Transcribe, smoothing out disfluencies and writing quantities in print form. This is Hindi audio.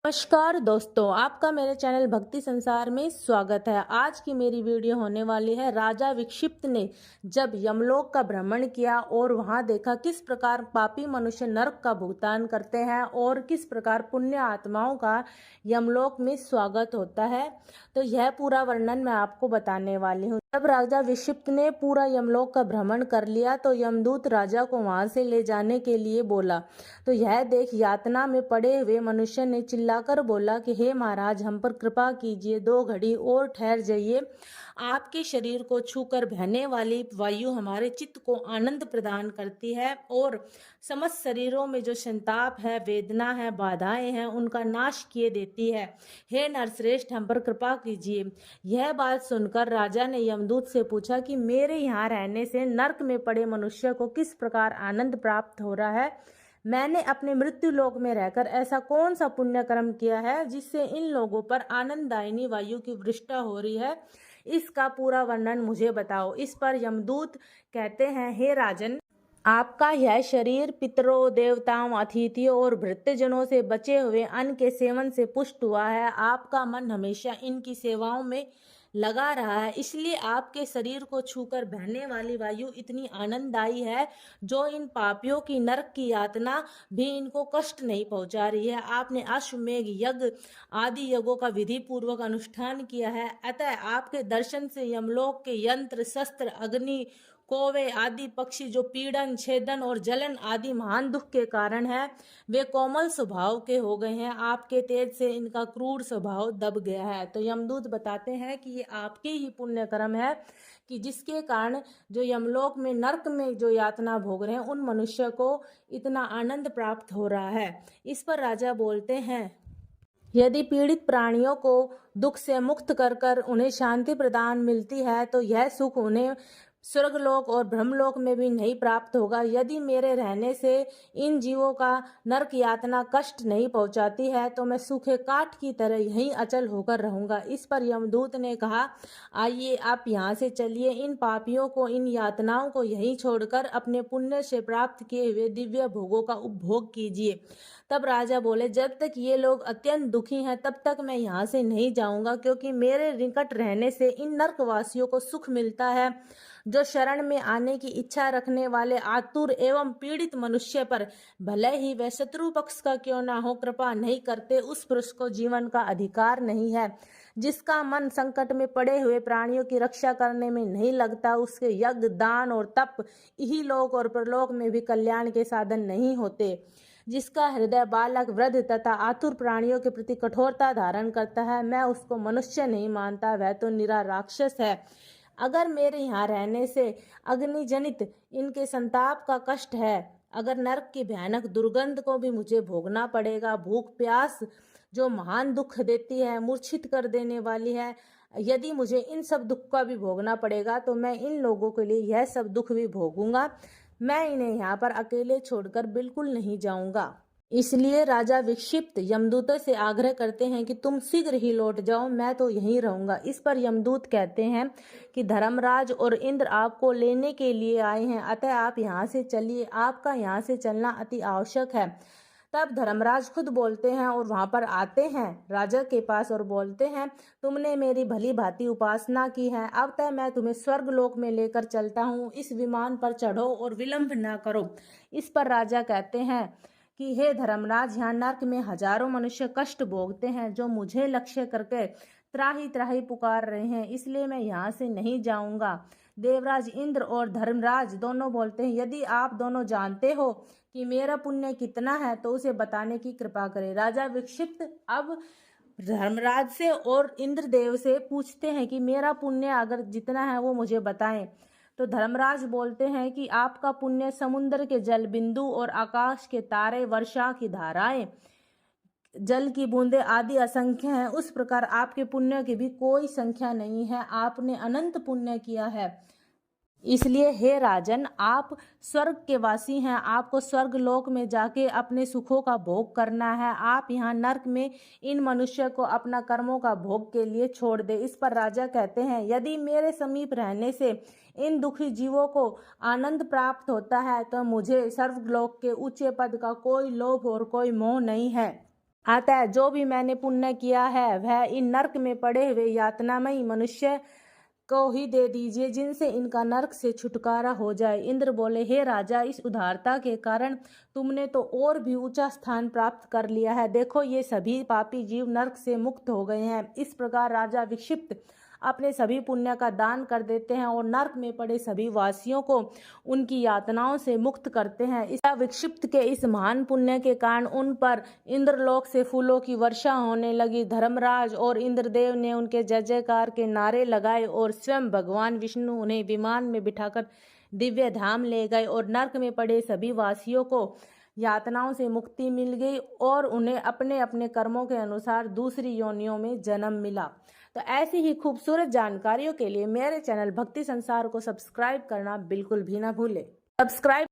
नमस्कार दोस्तों, आपका मेरे चैनल भक्ति संसार में स्वागत है। आज की मेरी वीडियो होने वाली है राजा विक्षिप्त ने जब यमलोक का भ्रमण किया और वहां देखा किस प्रकार पापी मनुष्य नरक का भुगतान करते हैं और किस प्रकार पुण्य आत्माओं का यमलोक में स्वागत होता है। तो यह पूरा वर्णन मैं आपको बताने वाली हूँ। जब राजा विक्षिप्त ने पूरा यमलोक का भ्रमण कर लिया तो यमदूत राजा को वहां से ले जाने के लिए बोला। तो यह देख यातना में पड़े हुए मनुष्य ने चिल्लाकर बोला कि हे महाराज, हम पर कृपा कीजिए, 2 घड़ी और ठहर जाइए। आपके शरीर को छूकर बहने वाली वायु हमारे चित्त को आनंद प्रदान करती है और समस्त शरीरों में जो संताप है, वेदना है, बाधाएं हैं, उनका नाश किए देती है। हे नरश्रेष्ठ, हम पर कृपा कीजिए। यह बात सुनकर राजा ने यमदूत से पूछा कि मेरे यहाँ रहने से नरक में पड़े मनुष्य को किस प्रकार आनंद प्राप्त हो रहा है। मैंने अपने मृत्यु लोक में रहकर ऐसा कौन सा पुण्य कर्म किया है जिससे इन लोगों पर आनंददायिनी वायु की वृष्टि हो रही है। इसका पूरा वर्णन मुझे बताओ। इस पर यमदूत कहते हैं, हे राजन, आपका यह शरीर पितरों, देवताओं, अतिथियों और भृत्यजनों से बचे हुए अन्न के सेवन से पुष्ट हुआ है। आपका मन हमेशा इनकी सेवाओं में लगा रहा है, इसलिए आपके शरीर को छूकर बहने वाली वायु इतनी आनंददायी है जो इन पापियों की नरक की यातना भी इनको कष्ट नहीं पहुंचा रही है। आपने अश्वमेघ यज्ञ आदि यज्ञों का विधि पूर्वक अनुष्ठान किया है, अतः आपके दर्शन से यमलोक के यंत्र, शस्त्र, अग्नि, कौवे आदि पक्षी जो पीड़न, छेदन और जलन आदि महान दुख के कारण है, वे कोमल स्वभाव के हो गए हैं। आपके तेज से इनका क्रूर स्वभाव दब गया है। तो यमदूत बताते हैं कि ये आपके ही पुण्य कर्म है कि जिसके कारण जो यमलोक में नरक में जो यातना भोग रहे हैं उन मनुष्य को इतना आनंद प्राप्त हो रहा है। इस पर राजा बोलते हैं, यदि पीड़ित प्राणियों को दुख से मुक्त कर कर उन्हें शांति प्रदान मिलती है तो यह सुख उन्हें स्वर्गलोक और ब्रह्मलोक में भी नहीं प्राप्त होगा। यदि मेरे रहने से इन जीवों का नरक यातना कष्ट नहीं पहुंचाती है तो मैं सूखे काठ की तरह यहीं अचल होकर रहूंगा। इस पर यमदूत ने कहा, आइए आप यहाँ से चलिए, इन पापियों को, इन यातनाओं को यहीं छोड़कर अपने पुण्य से प्राप्त किए हुए दिव्य भोगों का उपभोग कीजिए। तब राजा बोले, जब तक ये लोग अत्यंत दुखी हैं तब तक मैं यहाँ से नहीं जाऊंगा, क्योंकि मेरे निकट रहने से इन नरकवासियों को सुख मिलता है। जो शरण में आने की इच्छा रखने वाले आतुर एवं पीड़ित मनुष्य पर भले ही वह शत्रु पक्ष का क्यों ना हो, कृपा नहीं करते, उस पुरुष को जीवन का अधिकार नहीं है। जिसका मन संकट में पड़े हुए प्राणियों की रक्षा करने में नहीं लगता, उसके यज्ञ, दान और तप इहलोक और परलोक में भी कल्याण के साधन नहीं होते। जिसका हृदय बालक, वृद्ध तथा आतुर प्राणियों के प्रति कठोरता धारण करता है, मैं उसको मनुष्य नहीं मानता, वह तो निरा राक्षस है। अगर मेरे यहाँ रहने से अग्नि जनित इनके संताप का कष्ट है, अगर नरक की भयानक दुर्गंध को भी मुझे भोगना पड़ेगा, भूख प्यास जो महान दुख देती है, मूर्छित कर देने वाली है, यदि मुझे इन सब दुख का भी भोगना पड़ेगा तो मैं इन लोगों के लिए यह सब दुख भी भोगूंगा। मैं इन्हें यहाँ पर अकेले छोड़कर बिल्कुल नहीं जाऊंगा। इसलिए राजा विक्षिप्त यमदूतों से आग्रह करते हैं कि तुम शीघ्र ही लौट जाओ, मैं तो यहीं रहूंगा। इस पर यमदूत कहते हैं कि धर्मराज और इंद्र आपको लेने के लिए आए हैं, अतः आप यहाँ से चलिए, आपका यहाँ से चलना अति आवश्यक है। तब धर्मराज खुद बोलते हैं और वहां पर आते हैं राजा के पास और बोलते हैं, तुमने मेरी भली भांति उपासना की है, अब तक मैं तुम्हें स्वर्ग लोक में लेकर चलता हूँ, इस विमान पर चढ़ो और विलंब न करो। इस पर राजा कहते हैं कि हे धर्मराज, यहाँ नरक में हजारों मनुष्य कष्ट भोगते हैं जो मुझे लक्ष्य करके त्राही त्राही पुकार रहे हैं, इसलिए मैं यहाँ से नहीं जाऊंगा। देवराज इंद्र और धर्मराज दोनों बोलते हैं, यदि आप दोनों जानते हो कि मेरा पुण्य कितना है तो उसे बताने की कृपा करें। राजा विक्षिप्त अब धर्मराज से और इंद्रदेव से पूछते हैं कि मेरा पुण्य अगर जितना है वो मुझे बताएं। तो धर्मराज बोलते हैं कि आपका पुण्य समुद्र के जल बिंदु और आकाश के तारे, वर्षा की धाराएं, जल की बूंदें आदि असंख्य हैं, उस प्रकार आपके पुण्य की भी कोई संख्या नहीं है। आपने अनंत पुण्य किया है, इसलिए हे राजन, आप स्वर्ग के वासी हैं, आपको स्वर्ग लोक में जाके अपने सुखों का भोग करना है। आप यहाँ नरक में इन मनुष्य को अपना कर्मों का भोग के लिए छोड़ दे। इस पर राजा कहते हैं, यदि मेरे समीप रहने से इन दुखी जीवों को आनंद प्राप्त होता है तो मुझे स्वर्गलोक के ऊंचे पद का कोई लोभ और कोई मोह नहीं है। आता है, जो भी मैंने पुण्य किया है वह इन नर्क में पड़े हुए यातनामयी मनुष्य को ही दे दीजिए, जिनसे इनका नरक से छुटकारा हो जाए। इंद्र बोले, हे राजा, इस उदारता के कारण तुमने तो और भी ऊंचा स्थान प्राप्त कर लिया है। देखो, ये सभी पापी जीव नरक से मुक्त हो गए हैं। इस प्रकार राजा विक्षिप्त अपने सभी पुण्य का दान कर देते हैं और नरक में पड़े सभी वासियों को उनकी यातनाओं से मुक्त करते हैं। इस विक्षिप्त के इस महान पुण्य के कारण उन पर इंद्रलोक से फूलों की वर्षा होने लगी। धर्मराज और इंद्रदेव ने उनके जय जयकार के नारे लगाए और स्वयं भगवान विष्णु उन्हें विमान में बिठाकर दिव्य धाम ले गए और नरक में पड़े सभी वासियों को यातनाओं से मुक्ति मिल गई और उन्हें अपने अपने कर्मों के अनुसार दूसरी योनियों में जन्म मिला। तो ऐसी ही खूबसूरत जानकारियों के लिए मेरे चैनल भक्ति संसार को सब्सक्राइब करना बिल्कुल भी ना भूलें। सब्सक्राइब